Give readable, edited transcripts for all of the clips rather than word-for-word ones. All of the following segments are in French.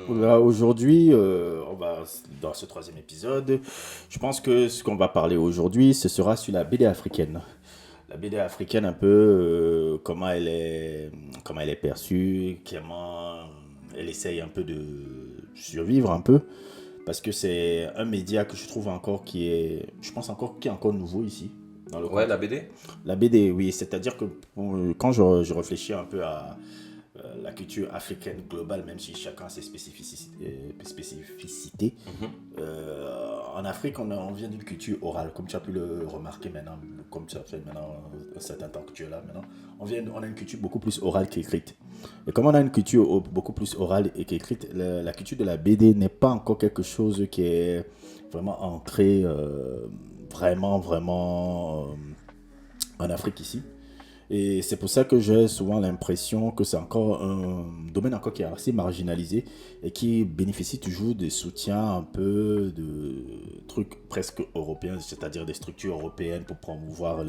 Là, aujourd'hui, on va dans ce troisième épisode. Je pense que ce qu'on va parler aujourd'hui, ce sera sur la BD africaine. La BD africaine, un peu comment elle est perçue, comment elle essaye un peu de survivre un peu, parce que c'est un média que je trouve encore je pense encore qui est encore nouveau ici dans le Ouais, contexte. la BD? La BD, oui, c'est-à-dire que quand je réfléchis un peu à la culture africaine globale, même si chacun a ses spécificités. Mhm. En Afrique, on vient d'une culture orale, comme tu as pu le remarquer maintenant, comme ça fait maintenant un certain temps que tu es là maintenant. On a une culture beaucoup plus orale qu'écrite. Et comme on a une culture beaucoup plus orale et qu'écrite, la culture de la BD n'est pas encore quelque chose qui est vraiment ancré vraiment en Afrique ici. Et c'est pour ça que j'ai souvent l'impression que c'est encore un domaine encore qui est assez marginalisé et qui bénéficie toujours des soutiens un peu de trucs presque européens, c'est-à-dire des structures européennes pour promouvoir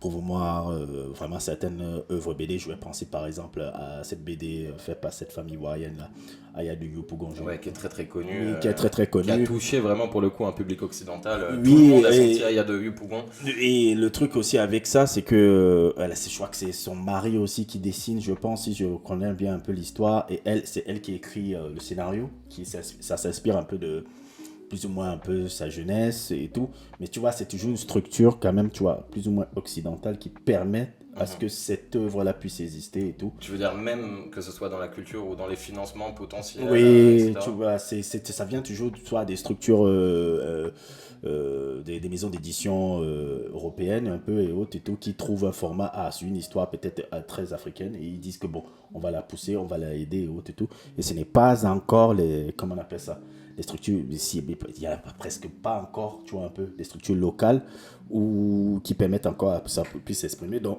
vraiment certaines œuvres BD. Je vais penser par exemple à cette BD faite par cette famille ivoirienne là, Aya du Yopougonjo. Ouais, qui est très très connu, Oui, qui est très très qui a connue. touché vraiment pour le coup un public occidental. Tout le Oui, monde a senti Aya de Yupougon. et le truc aussi avec ça, c'est que je crois que c'est son mari aussi qui dessine, je pense, si je connais bien un peu l'histoire. Et c'est elle qui écrit le scénario. Ça s'inspire un peu de plus ou moins un peu sa jeunesse et tout. Mais tu vois, c'est toujours une structure quand même, tu vois, plus ou moins occidentale qui permet à ce que cette œuvre-là puisse exister et tout. Tu veux dire même que ce soit dans la culture ou dans les financements potentiels, Oui, tu etc. vois, ça vient toujours soit des structures, des maisons d'édition européennes un peu et autres et tout, qui trouvent un format, c'est une histoire peut-être très africaine et ils disent que bon, on va la pousser, on va la aider et autres et tout. Et ce n'est pas encore comment on appelle ça, les structures, ici, il n'y a presque pas encore, tu vois, un peu, des structures locales qui permettent encore à ça puisse s'exprimer. Donc,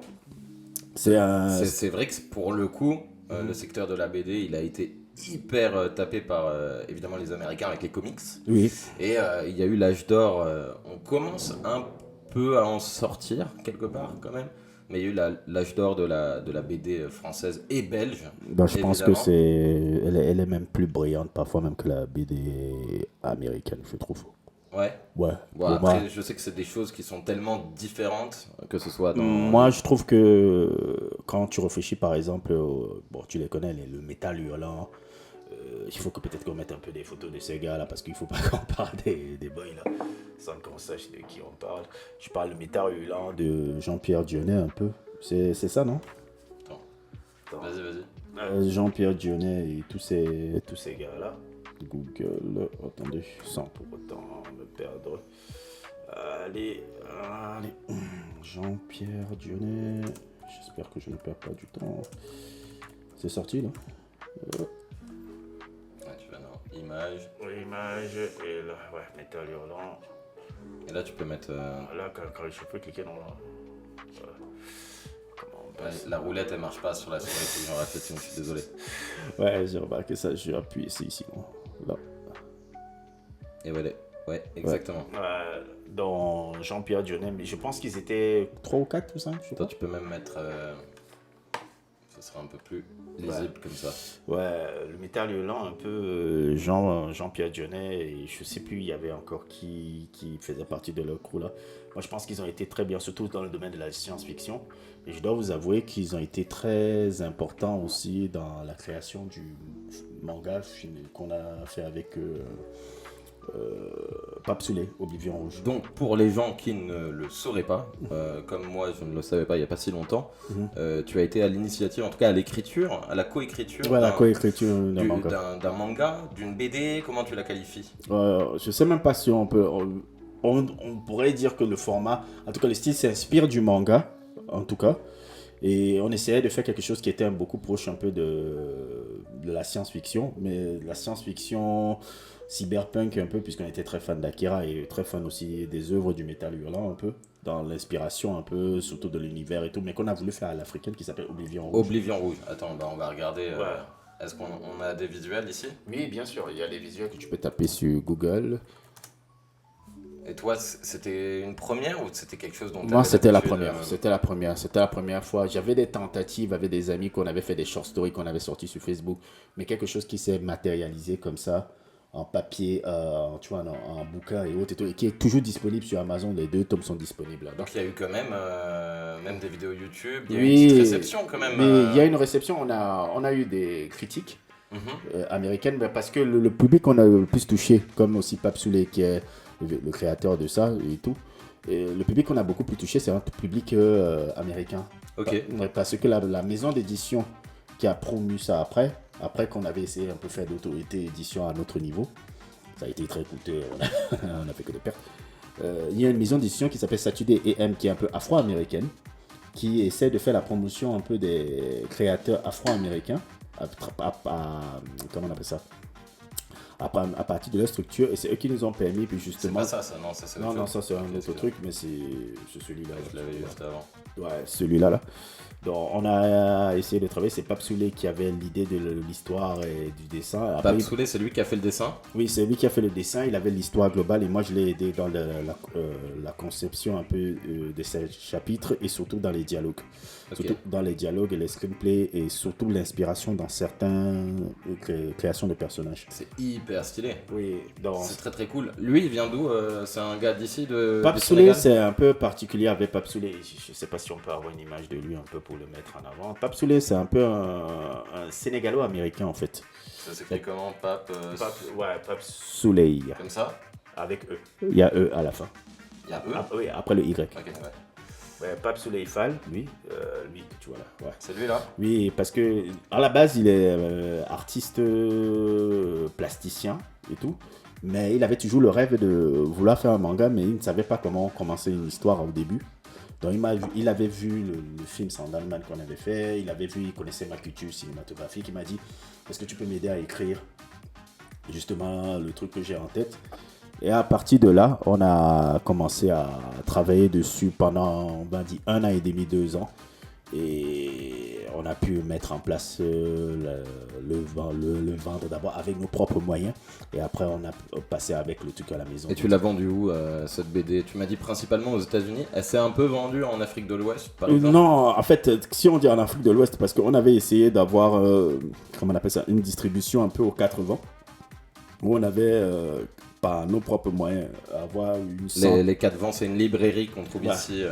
c'est un... C'est vrai que pour le coup, le secteur de la BD, il a été hyper tapé par évidemment les Américains avec les comics. Oui. Et il y a eu l'âge d'or. On commence un peu à en sortir quelque part quand même. Mais il y a eu l'âge d'or de la BD française et belge, Ben, je pense que évidemment. elle est même plus brillante parfois même que la BD américaine, je trouve. Ouais. Ouais, Bon, pour moi. après, je sais que c'est des choses qui sont tellement différentes, que ce soit dans... Moi, je trouve que quand tu réfléchis par exemple, bon, tu les connais, le métal hurlant, il faut que peut-être qu'on mette un peu des photos de ces gars-là parce qu'il faut pas qu'on parle des boys là, sans qu'on sache de qui on parle. Je parle de métal hurlant de Jean-Pierre Dionnet un peu. C'est ça, non? Attends, Attends. vas-y, vas-y. Jean-Pierre Dionnet et tous ces gars-là. Google, attendez, sans pour autant me perdre. Allez. Jean-Pierre Dionnet. J'espère que je ne perds pas du temps. C'est sorti là. Ah, tu vas dans Images. Image et là, ouais, métal hurlant. Et là, tu peux mettre... Là, quand je peux cliquer dans comment on passe. la roulette, elle marche pas sur la souris, j'en répète une, je suis désolé. Ouais, j'ai remarqué ça, j'ai appuyé ici. Là. Et voilà. Ouais, Ouais. exactement. Dans Jean-Pierre Dionnet, mais je pense qu'ils étaient 3 ou 4 ou 5, je sais Toi, pas. tu peux même mettre... ça sera un peu plus lisible comme ça. Ouais, le métal hurlant, un peu Jean-Pierre Dionnet, et je sais plus, il y avait encore qui faisait partie de leur crew là. Moi, je pense qu'ils ont été très bien, surtout dans le domaine de la science-fiction. Et je dois vous avouer qu'ils ont été très importants aussi dans la création du manga qu'on a fait avec Papsoulé, Oblivion Rouge. Donc, pour les gens qui ne le sauraient pas, comme moi, je ne le savais pas il n'y a pas si longtemps, tu as été à l'initiative, en tout cas à l'écriture, à la coécriture Ouais, la coécriture d'un manga. d'un manga, d'une BD, comment tu la qualifies? Je sais même pas si on peut. On pourrait dire que le format, en tout cas le style s'inspire du manga, en tout cas. Et on essayait de faire quelque chose qui était beaucoup proche un peu de la science-fiction, mais la science-fiction cyberpunk un peu, puisqu'on était très fan d'Akira et très fan aussi des œuvres du métal hurlant un peu, dans l'inspiration un peu, surtout de l'univers et tout, mais qu'on a voulu faire à l'africaine qui s'appelle Oblivion Rouge. Oblivion Rouge. Attends, bah, on va regarder. Ouais. Est-ce qu'on a des visuels ici? Oui, bien sûr, il y a des visuels que tu peux taper sur Google. Et toi, c'était une première ou c'était quelque chose dont tu Moi, avais c'était la l'habitude, première. C'était la première fois. J'avais des tentatives avec des amis qu'on avait fait des short stories qu'on avait sortis sur Facebook, mais quelque chose qui s'est matérialisé comme ça, en papier, tu vois, en bouquin et autres, et qui est toujours disponible sur Amazon. Les 2 tomes sont disponibles là-bas. Donc il y a eu quand même, même des vidéos YouTube, il y a eu une petite Oui, réception quand même. mais il y a une réception. On a eu des critiques Mhm. américaines, mais parce que le public qu'on a le plus touché, comme aussi Pape Souley, qui est le créateur de ça et tout. Et le public qu'on a beaucoup plus touché, c'est un public américain. Ok. Parce que la maison d'édition qui a promu ça après qu'on avait essayé un peu faire d'autorité édition à notre niveau, ça a été très coûteux, on a fait que des pertes. Il y a une maison d'édition qui s'appelle Saturday AM qui est un peu afro-américaine, qui essaie de faire la promotion un peu des créateurs afro-américains, comment on appelle ça, à partir de leur structure, et c'est eux qui nous ont permis, puis C'est justement. pas ça, non, ça c'est autre Non, chose. ça c'est un autre Excuse-moi. truc, mais c'est celui-là. Je l'avais juste avant. Ouais, celui-là là. Donc on a essayé de travailler, c'est Pape Souley qui avait l'idée de l'histoire et du dessin. Après, Pape Souley, c'est lui qui a fait le dessin. oui, c'est lui qui a fait le dessin, il avait l'histoire globale et moi je l'ai aidé dans la conception un peu de ces chapitres et surtout dans les dialogues. Ok. Surtout dans les dialogues et les screenplays et surtout l'inspiration dans certaines créations de personnages. C'est hyper stylé. Oui, donc C'est très très cool. Lui, il vient d'où C'est un gars d'ici Pape du Souley, Sénégal. c'est un peu particulier avec Pape Souley. Je ne sais pas si on peut avoir une image de lui un peu pour le mettre en avant. Pape Souley, c'est un peu un Sénégalo-américain en fait. Ça s'écrit comment Pape Pape Souley, Comme ça. avec E. Il y a E à la fin. Il y a eux. Oui, après le Y. Ok, ouais. Ouais, Pape Souley Fall, lui que tu vois là. Ouais. C'est lui là. Oui, parce que à la base, il est artiste plasticien et tout. Mais il avait toujours le rêve de vouloir faire un manga, mais il ne savait pas comment commencer une histoire au début. Donc il avait vu le film Sandalman qu'on avait fait, il connaissait ma culture cinématographique, il m'a dit, est-ce que tu peux m'aider à écrire justement le truc que j'ai en tête? Et à partir de là, on a commencé à travailler dessus pendant, on va dire, 1 an et demi, 2 ans. Et on a pu mettre en place le vendre d'abord avec nos propres moyens. Et après, on a passé avec le truc à la maison. Et tu l'as vendu où cette BD Tu m'as dit principalement aux États-Unis. Elle s'est un peu vendue en Afrique de l'Ouest, par exemple. Non, en fait, si on dit en Afrique de l'Ouest, parce qu'on avait essayé d'avoir, comment on appelle ça, une distribution un peu aux 4 vents, où on avait, par nos propres moyens, avoir une Les 4 vents, c'est une librairie qu'on trouve Ouais. ici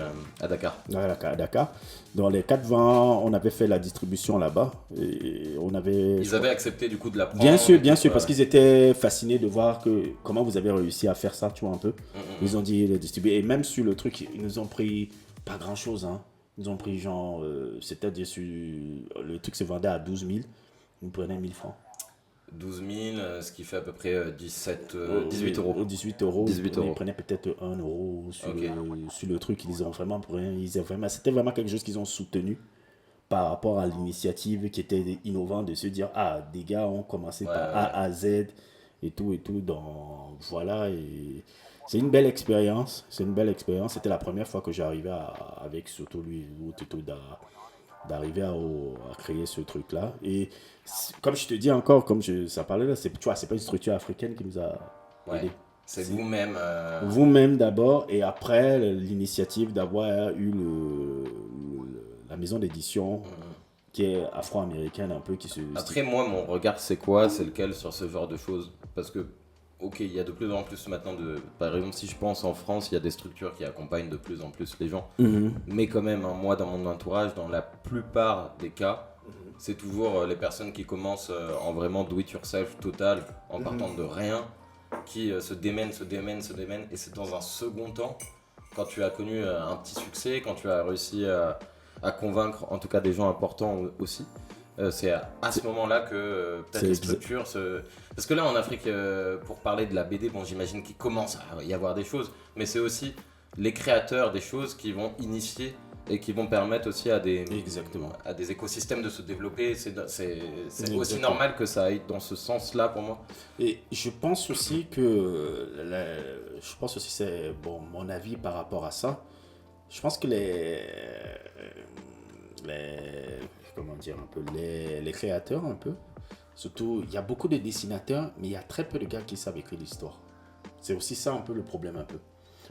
à Dakar. à Dakar. Dans les 4 vents, on avait fait la distribution là-bas. Et on avait. Ils avaient accepté du coup de la prendre. Bien sûr, et tout, parce qu'ils étaient fascinés de voir comment vous avez réussi à faire ça, tu vois, un peu. Ils ont dit les distribuer. Et même sur le truc, ils nous ont pris pas grand-chose, hein. Ils nous ont pris genre, c'est-à-dire sur le truc se vendait à 12 000, ils nous prenaient 1000 francs. 12 000, ce qui fait à peu près 18 euros. 18 euros. 18 euros. Ils prenaient peut-être 1 euro sur, Ok. sur le truc. Ils ont vraiment pris, c'était vraiment quelque chose qu'ils ont soutenu par rapport à l'initiative qui était innovante de se dire, ah, des gars ont commencé Ouais, par ouais. A à Z et tout. Donc voilà, et c'est une belle expérience. C'est une belle expérience. C'était la première fois que j'arrivais avec surtout lui, Toto, d'arriver à créer ce truc-là. Et comme je te dis encore, ça parlait là, tu vois, c'est pas une structure africaine qui nous a Ouais. aidés. C'est Si. vous-même. Vous-même d'abord, et après l'initiative d'avoir eu la maison d'édition qui est afro-américaine un peu, qui se... Après, moi, mon regard, c'est quoi C'est lequel sur ce genre de choses Parce que, ok, il y a de plus en plus maintenant de. Par exemple, si je pense en France, il y a des structures qui accompagnent de plus en plus les gens. Mhm. Mais quand même, hein, moi, dans mon entourage, dans la plupart des cas, c'est toujours les personnes qui commencent en vraiment do-it-yourself total, en partant de rien, qui se démènent. Et c'est dans un second temps, quand tu as connu un petit succès, quand tu as réussi à convaincre, en tout cas des gens importants aussi, c'est à ce moment-là que peut-être c'est les structures se... Parce que là, en Afrique, pour parler de la BD, bon, j'imagine qu'il commence à y avoir des choses, mais c'est aussi les créateurs des choses qui vont initier et qui vont permettre aussi Exactement. à des écosystèmes de se développer. C'est aussi Exactement. normal que ça aille dans ce sens-là pour moi. Et je pense aussi que, c'est bon, mon avis par rapport à ça. Je pense que comment dire un peu, les créateurs un peu, surtout, il y a beaucoup de dessinateurs, mais il y a très peu de gars qui savent écrire l'histoire. C'est aussi ça un peu le problème un peu.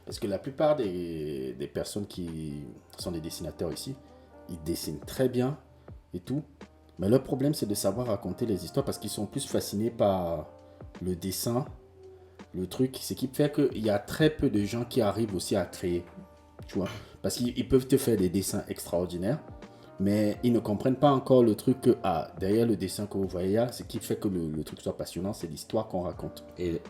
Parce que la plupart des personnes qui sont des dessinateurs ici, ils dessinent très bien et tout. Mais leur problème, c'est de savoir raconter les histoires parce qu'ils sont plus fascinés par le dessin, le truc. Ce qui fait qu'il y a très peu de gens qui arrivent aussi à créer, tu vois. Parce qu'ils peuvent te faire des dessins extraordinaires, mais ils ne comprennent pas encore le truc que, derrière le dessin que vous voyez là, ce qui fait que le truc soit passionnant, c'est l'histoire qu'on raconte. Et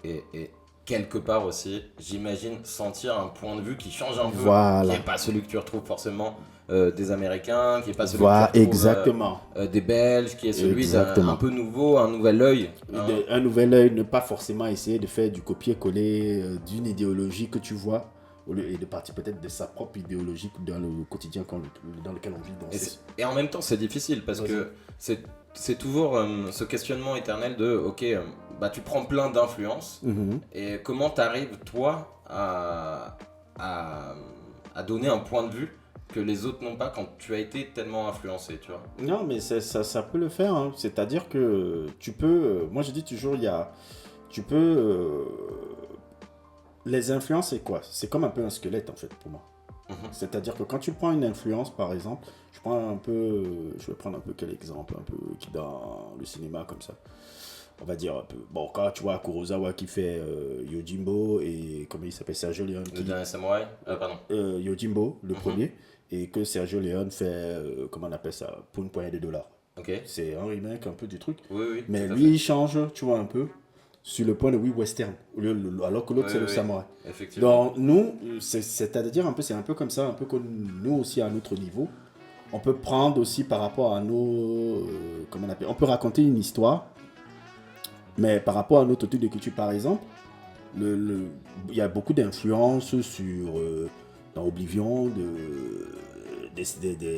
quelque part aussi, j'imagine sentir un point de vue qui change un peu, Voilà. qui n'est pas celui que tu retrouves forcément des Américains, qui n'est pas celui Voilà, que tu retrouves exactement. Des Belges, qui est celui Exactement. d'un peu nouveau, un nouvel œil. Un nouvel œil, ne pas forcément essayer de faire du copier-coller d'une idéologie que tu vois, et de partir peut-être de sa propre idéologie dans le quotidien dans lequel on vit. Et en même temps, c'est difficile parce que c'est toujours ce questionnement éternel de ok, bah, tu prends plein d'influences et comment tu arrives toi à donner un point de vue que les autres n'ont pas quand tu as été tellement influencé, tu vois. Non, mais ça peut le faire, hein. C'est-à-dire que tu peux, moi je dis toujours, tu peux, les influences c'est quoi? C'est comme un peu un squelette en fait pour moi. C'est-à-dire que quand tu prends une influence par exemple, je vais prendre un peu quel exemple, un peu qui dans le cinéma comme ça. On va dire un peu, bon, quand tu vois Kurosawa qui fait Yojimbo et comment il s'appelle, Sergio Leone. Le dernier samouraï, pardon. Yojimbo, le premier, et que Sergio Leone fait, comment on appelle ça, pour une poignée de dollars. Okay. C'est un remake un peu du truc. Oui, mais lui, il change, tu vois, un peu sur le point de vue western, alors que l'autre, c'est le samouraï. Effectivement. Donc, nous, c'est-à-dire un peu, c'est un peu comme ça, un peu comme nous aussi à notre niveau. On peut prendre aussi par rapport à nos. Comment on appelle, on peut raconter une histoire, mais par rapport à notre type de culture, par exemple, il y a beaucoup d'influences sur. Dans Oblivion,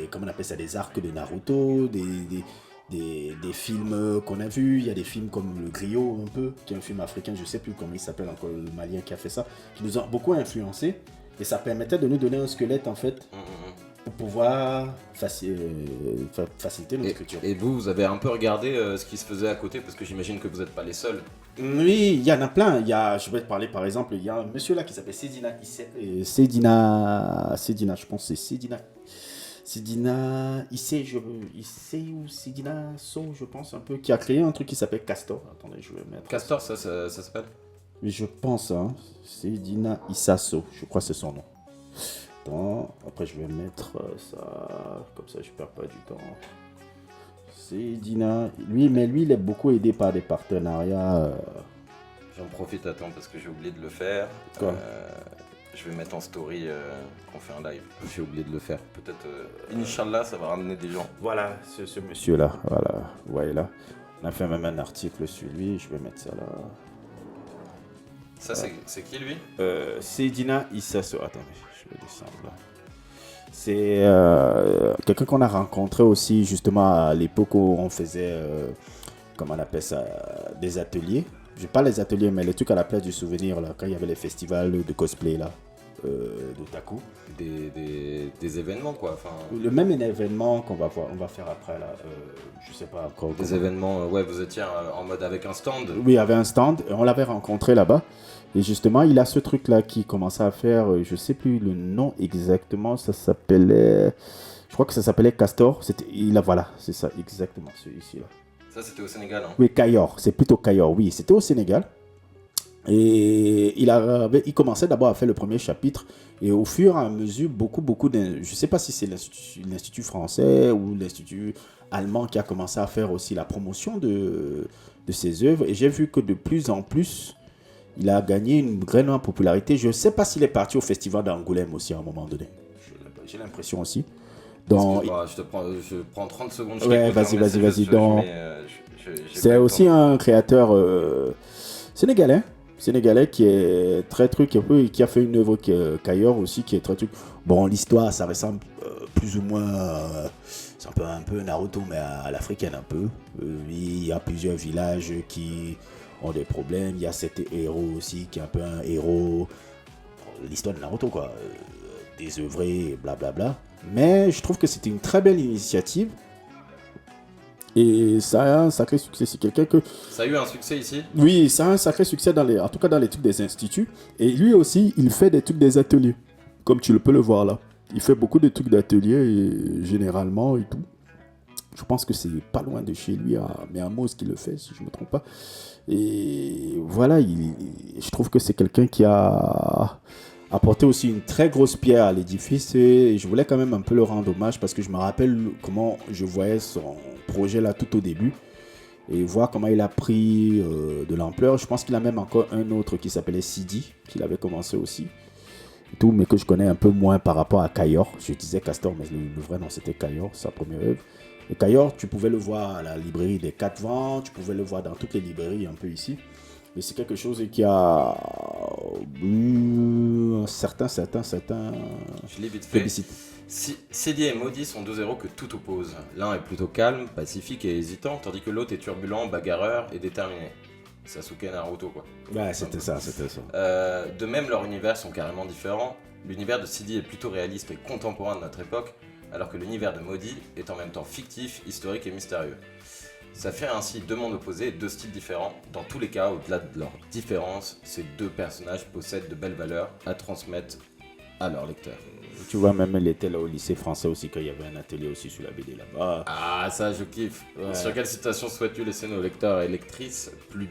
comment on appelle ça, des arcs de Naruto, des films qu'on a vus. Il y a des films comme Le Griot, un peu, qui est un film africain, je ne sais plus comment il s'appelle encore, le Malien qui a fait ça, qui nous a beaucoup influencé. Et ça permettait de nous donner un squelette, en fait, pour pouvoir faciliter notre écriture. Et vous avez un peu regardé ce qui se faisait à côté, parce que j'imagine que vous n'êtes pas les seuls. Oui, il y en a plein. Je vais te parler par exemple, il y a un monsieur là qui s'appelle Sedina je pense que c'est Sedina Issé ou Sedina So, je pense un peu, qui a créé un truc qui s'appelle Castor. Attendez, je vais mettre. Castor, ça s'appelle? Oui, je pense, hein. Sedina Issaso, je crois que c'est son nom. Attends, après je vais mettre ça, comme ça je perds pas du temps. Sedina, lui, il est beaucoup aidé par des partenariats. J'en profite, attends, parce que j'ai oublié de le faire. Quoi? Je vais mettre en story qu'on fait un live. J'ai oublié de le faire. Peut-être, Inch'Allah, ça va ramener des gens. Voilà, ce monsieur-là, voilà, vous voyez là. On a fait même un article sur lui, je vais mettre ça là. Ça, c'est qui lui? Sedina Issaso, attendez, je vais descendre là. C'est quelqu'un qu'on a rencontré aussi justement à l'époque où on faisait, comment on appelle ça, des ateliers. Je pas les ateliers, mais les trucs à la place du souvenir, là, quand il y avait les festivals de cosplay là, d'otaku. Des événements quoi. Enfin... Le même événement qu'on va faire après là, je sais pas encore. Des événements, ouais, vous étiez en mode avec un stand. Oui, il y avait un stand, et on l'avait rencontré là-bas. Et justement, il a ce truc-là qui commençait à faire, je sais plus le nom exactement, ça s'appelait, je crois que ça s'appelait Castor. Voilà, c'est ça, exactement, celui-ci là. Ça, c'était au Sénégal, hein? Oui, Cayor, c'est plutôt Cayor, oui, c'était au Sénégal. Et il commençait d'abord à faire le premier chapitre, et au fur et à mesure, beaucoup je sais pas si c'est l'Institut français ou l'Institut allemand qui a commencé à faire aussi la promotion de ses œuvres, et j'ai vu que de plus en plus, il a gagné une grande popularité. Je ne sais pas s'il est parti au festival d'Angoulême aussi à un moment donné. J'ai l'impression aussi. Donc, je prends 30 secondes. Ouais, vas-y. Donc, c'est aussi un créateur sénégalais qui est très truc, qui a fait une œuvre qu'ailleurs aussi, qui est très truc. Bon, l'histoire, ça ressemble plus ou moins... c'est un peu Naruto, mais à l'africaine un peu. Il y a plusieurs villages qui ont des problèmes. Il y a cet héros aussi qui est un peu un héros. L'histoire de Naruto, quoi. Désœuvré, blablabla. Mais je trouve que c'était une très belle initiative. Et ça a un sacré succès. C'est quelqu'un que... Ça a eu un succès ici? Oui, ça a un sacré succès, en tout cas dans les trucs des instituts. Et lui aussi, il fait des trucs des ateliers. Comme tu peux le voir là. Il fait beaucoup de trucs d'ateliers, et généralement et tout. Je pense que c'est pas loin de chez lui, à Mermoz qui le fait, si je ne me trompe pas. Et voilà, je trouve que c'est quelqu'un qui a apporté aussi une très grosse pierre à l'édifice. Et je voulais quand même un peu le rendre hommage parce que je me rappelle comment je voyais son projet là tout au début. Et voir comment il a pris de l'ampleur. Je pense qu'il a même encore un autre qui s'appelait Sidi, qu'il avait commencé aussi. Et tout, mais que je connais un peu moins par rapport à Kayor. Je disais Castor, mais le vrai nom c'était Kayor, sa première œuvre. Et Kayor, tu pouvais le voir à la librairie des Quatre Vents, tu pouvais le voir dans toutes les librairies un peu ici. Mais c'est quelque chose qui a eu un certain Je l'ai vite fait. Sidi et Maudit sont deux héros que tout oppose. L'un est plutôt calme, pacifique et hésitant, tandis que l'autre est turbulent, bagarreur et déterminé. Sasuke Naruto quoi. Ouais, c'était ça. De même, leurs univers sont carrément différents. L'univers de Sidi est plutôt réaliste et contemporain de notre époque, alors que l'univers de Maudit est en même temps fictif, historique et mystérieux. Ça fait ainsi deux mondes opposés et deux styles différents. Dans tous les cas, au-delà de leurs différences, ces deux personnages possèdent de belles valeurs à transmettre à leurs lecteurs. Tu vois, même il était là au lycée français aussi, quand il y avait un atelier aussi sur la BD là-bas. Ah, ça, je kiffe. Ouais. Sur quelle citation souhaites-tu laisser nos lecteurs et lectrices? Plus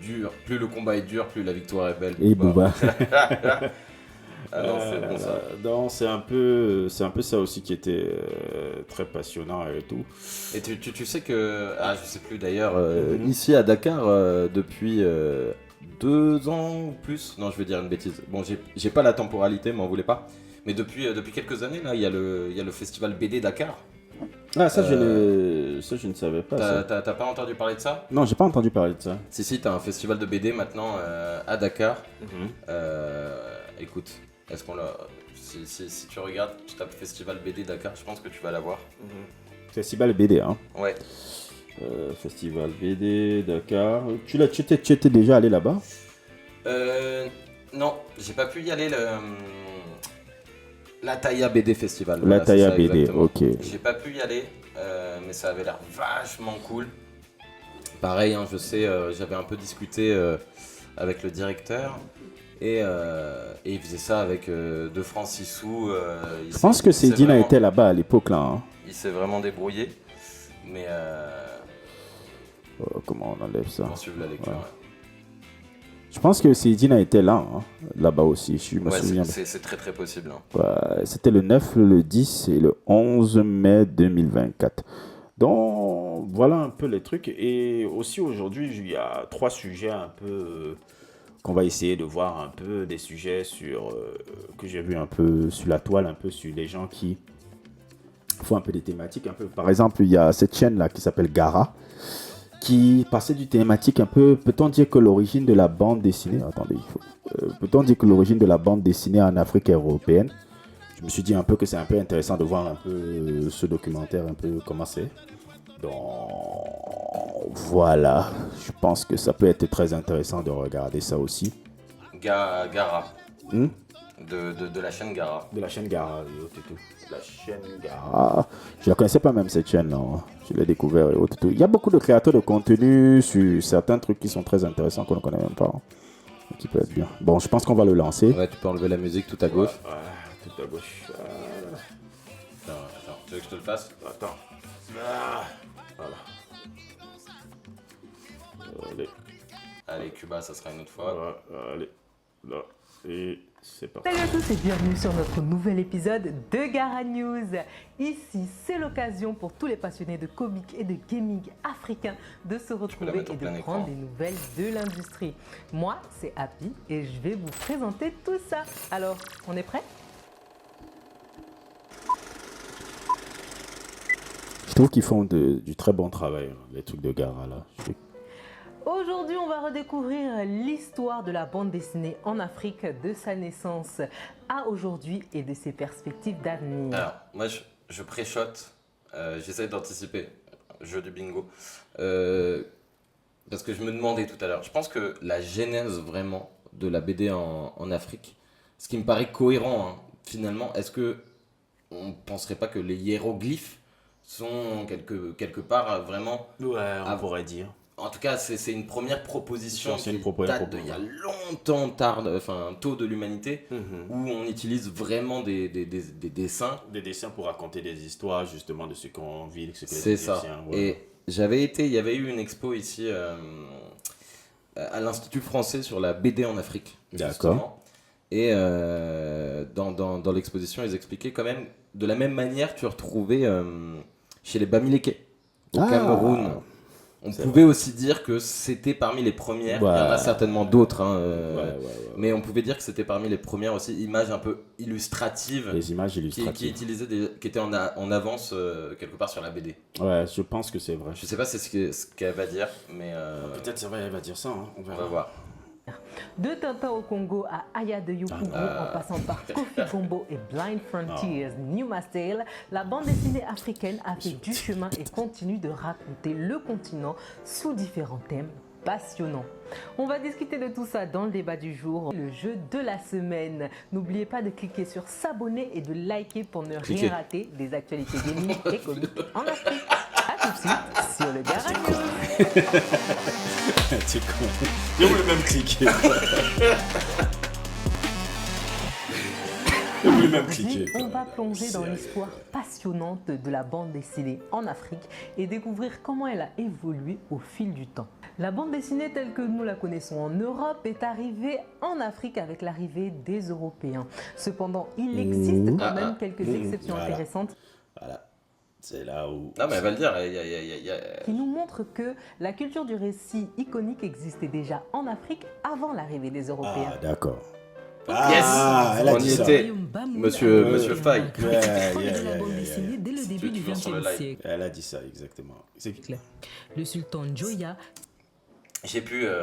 le combat est dur, plus la victoire est belle. Et Booba. Ah non, c'est bon ça. Non, c'est un peu ça aussi qui était très passionnant et tout. Et tu sais que, je sais plus d'ailleurs, ici à Dakar, depuis 2 ans ou plus, non je vais dire une bêtise, bon j'ai pas la temporalité, m'en voulez pas, mais depuis quelques années là, il y a le festival BD Dakar. Ah ça, je ne savais pas. T'as pas entendu parler de ça? Non, j'ai pas entendu parler de ça. Si, t'as un festival de BD maintenant à Dakar. Écoute, est-ce qu'on l'a... Si tu regardes, tu tapes Festival BD Dakar, je pense que tu vas l'avoir. Festival BD, hein. Ouais. Festival BD Dakar. Tu étais déjà allé là-bas? Non, j'ai pas pu y aller. La Taïa BD Festival. La Taïa BD, exactement. Ok. J'ai pas pu y aller, mais ça avait l'air vachement cool. Pareil, hein, je sais, j'avais un peu discuté avec le directeur. Et il faisait ça avec 2 francs 6 sous. Je pense que Seydina était là-bas à l'époque là. Hein. Il s'est vraiment débrouillé. Mais comment on enlève ça? Poursuivre la lecture. Ouais. Je pense que Seydina était là, hein, là-bas aussi. Je me souviens. C'est très très possible. Hein. Ouais, c'était le 9, le 10 et le 11 mai 2024. Donc voilà un peu les trucs. Et aussi aujourd'hui, il y a 3 sujets un peu... qu'on va essayer de voir un peu des sujets que j'ai vu un peu sur la toile, un peu sur les gens qui font un peu des thématiques. Un peu. Par exemple, il y a cette chaîne-là qui s'appelle Gara, qui passait du thématique un peu, peut-on dire que l'origine de la bande dessinée, peut-on dire que l'origine de la bande dessinée en Afrique européenne, je me suis dit un peu que c'est un peu intéressant de voir un peu ce documentaire, un peu comment c'est. Donc voilà, je pense que ça peut être très intéressant de regarder ça aussi. Gara. De la chaîne Gara. De la chaîne Gara, la chaîne Gara. Je la connaissais pas même cette chaîne, non. Je l'ai découvert et autres. Il y a beaucoup de créateurs de contenu sur certains trucs qui sont très intéressants qu'on ne connaît même pas. Qui peut être bien. Bon, je pense qu'on va le lancer. Ouais, tu peux enlever la musique tout à gauche. Ouais, tout à gauche. Attends, tu veux que je te le fasse? Attends. Voilà. Allez, Cuba, ça sera une autre fois. Allez, là, et c'est parti. Salut à tous et bienvenue sur notre nouvel épisode de Gara News. Ici, c'est l'occasion pour tous les passionnés de comics et de gaming africains de se retrouver et de prendre des nouvelles de l'industrie. Moi, c'est Happy et je vais vous présenter tout ça. Alors, on est prêt ? Je trouve qu'ils font du très bon travail, les trucs de Gara là. Aujourd'hui, on va redécouvrir l'histoire de la bande dessinée en Afrique, de sa naissance à aujourd'hui et de ses perspectives d'avenir. Alors, moi, je pré-shot, j'essaie d'anticiper, jeu du bingo, parce que je me demandais tout à l'heure, je pense que la genèse vraiment de la BD en Afrique, ce qui me paraît cohérent, hein, finalement, est-ce que on ne penserait pas que les hiéroglyphes sont quelque part vraiment... Ouais, on pourrait dire. En tout cas, c'est une première proposition C'est une qui date d'il y a longtemps, tôt de l'humanité, où on utilise vraiment des dessins. Des dessins pour raconter des histoires, justement, de ce qu'on vit, ce que c'est ça. Égyptiens, ouais. Et il y avait eu une expo ici à l'Institut français sur la BD en Afrique. D'accord. Justement. Et dans l'exposition, ils expliquaient quand même, de la même manière, tu retrouvais chez les Bamileke au Cameroun. On pouvait aussi dire que c'était parmi les premières, ouais. Il y en a certainement d'autres, hein, ouais. mais on pouvait dire que c'était parmi les premières aussi, images un peu illustratives. Les images illustratives. Qui étaient en avance quelque part sur la BD. Ouais, je pense que c'est vrai. Je sais pas c'est ce qu'elle va dire, mais... Peut-être c'est vrai, elle va dire ça, hein. On va voir. De Tintin au Congo à Aya de Yukuru, en passant par Kofi Gombo et Blind Frontiers, New Tale, la bande dessinée africaine a fait du chemin et continue de raconter le continent sous différents thèmes passionnants. On va discuter de tout ça dans le débat du jour, le jeu de la semaine. N'oubliez pas de cliquer sur s'abonner et de liker pour ne rien rater des actualités gaming et comiques en Afrique. A tout de suite sur le Garage. C'est con. Je voulais même cliquer. On va plonger dans l'histoire passionnante de la bande dessinée en Afrique et découvrir comment elle a évolué au fil du temps. La bande dessinée telle que nous la connaissons en Europe est arrivée en Afrique avec l'arrivée des Européens. Cependant, il existe quand même quelques exceptions intéressantes. Voilà. C'est là où... Non, mais elle va le dire. Qui nous montre que la culture du récit iconique existait déjà en Afrique avant l'arrivée des Européens. Ah, d'accord. Yes, elle a dit ça. Monsieur Faye. Dès le début du XXe siècle. Elle a dit ça, exactement. Le sultan Joya.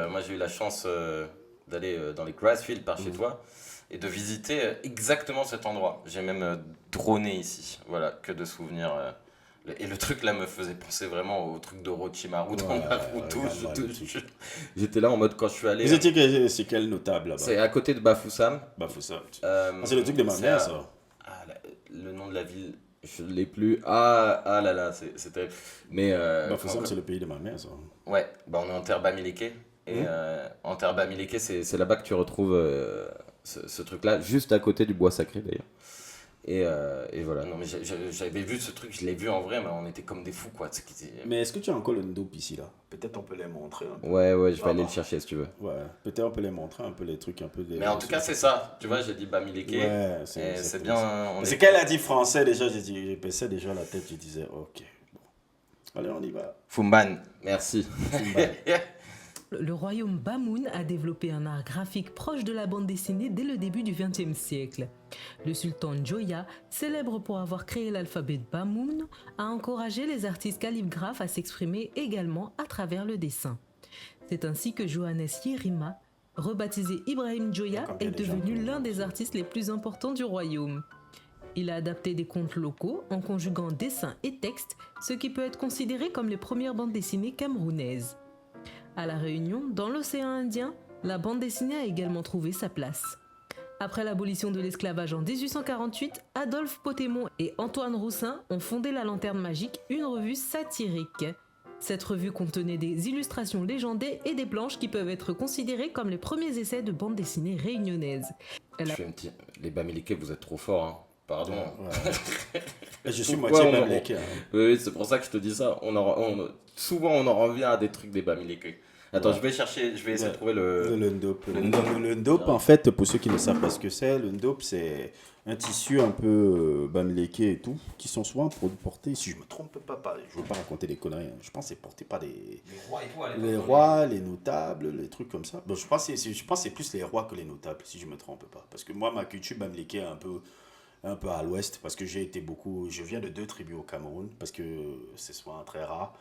Moi j'ai eu la chance d'aller dans les Grassfields par chez toi et de visiter exactement cet endroit. J'ai même droné ici, voilà, que de souvenirs. Et le truc là me faisait penser vraiment au truc de Orochimaru dans Naruto. J'étais là en mode quand je suis allé. Vous étiez c'est quel notable là-bas? C'est à côté de Bafoussam. C'est le truc de ma mère ça. Le nom de la ville, je ne l'ai plus. Ah là là, c'est terrible. Mais Bafoussam c'est le pays de ma mère ça. Ouais, on est en terre Bamileke. Et en terre Bamileke, c'est là-bas que tu retrouves ce truc-là, juste à côté du bois sacré d'ailleurs. Et voilà, non mais j'avais vu ce truc, je l'ai vu en vrai, mais on était comme des fous quoi. Mais est-ce que tu as encore le Ndop ici là? Peut-être on peut les montrer un peu. Ouais, je vais aller le chercher si tu veux. Ouais, peut-être on peut les montrer un peu les trucs un peu. Mais en tout cas c'est ça, tu vois, j'ai dit Bamileke. Ouais, c'est bien. C'est qu'elle a dit français déjà, j'ai passé déjà la tête, je disais ok, bon. Allez on y va. Fumban, merci. Le royaume Bamoun a développé un art graphique proche de la bande dessinée dès le début du XXe siècle. Le sultan Joya, célèbre pour avoir créé l'alphabet de Bamoun, a encouragé les artistes calligraphes à s'exprimer également à travers le dessin. C'est ainsi que Johannes Yerima, rebaptisé Ibrahim Joya, est devenu l'un des artistes les plus importants du royaume. Il a adapté des contes locaux en conjuguant dessin et texte, ce qui peut être considéré comme les premières bandes dessinées camerounaises. À La Réunion, dans l'océan Indien, la bande dessinée a également trouvé sa place. Après l'abolition de l'esclavage en 1848, Adolphe Potémon et Antoine Roussin ont fondé La Lanterne Magique, une revue satirique. Cette revue contenait des illustrations légendaires et des planches qui peuvent être considérées comme les premiers essais de bande dessinée réunionnaise. Les Bamileke, vous êtes trop forts, hein. Pardon. Ouais. Je suis moitié Bamileke. Oui, c'est pour ça que je te dis ça. Souvent, on en revient à des trucs des Bamileke. Attends, je vais essayer de trouver le Ndop. Le Ndop, en fait, pour ceux qui ne savent pas ce que c'est, le Ndop, c'est un tissu un peu Bamileke et tout, qui sont souvent portés, si je ne me trompe pas, je ne veux pas raconter des conneries, hein. Je pense que c'est porté par les rois et tout. Les rois, les notables, les trucs comme ça. Bon, je pense que c'est plus les rois que les notables, si je ne me trompe pas. Parce que moi, ma culture Bamileke est un peu à l'ouest, parce que je viens de 2 tribus au Cameroun, parce que c'est souvent très rare.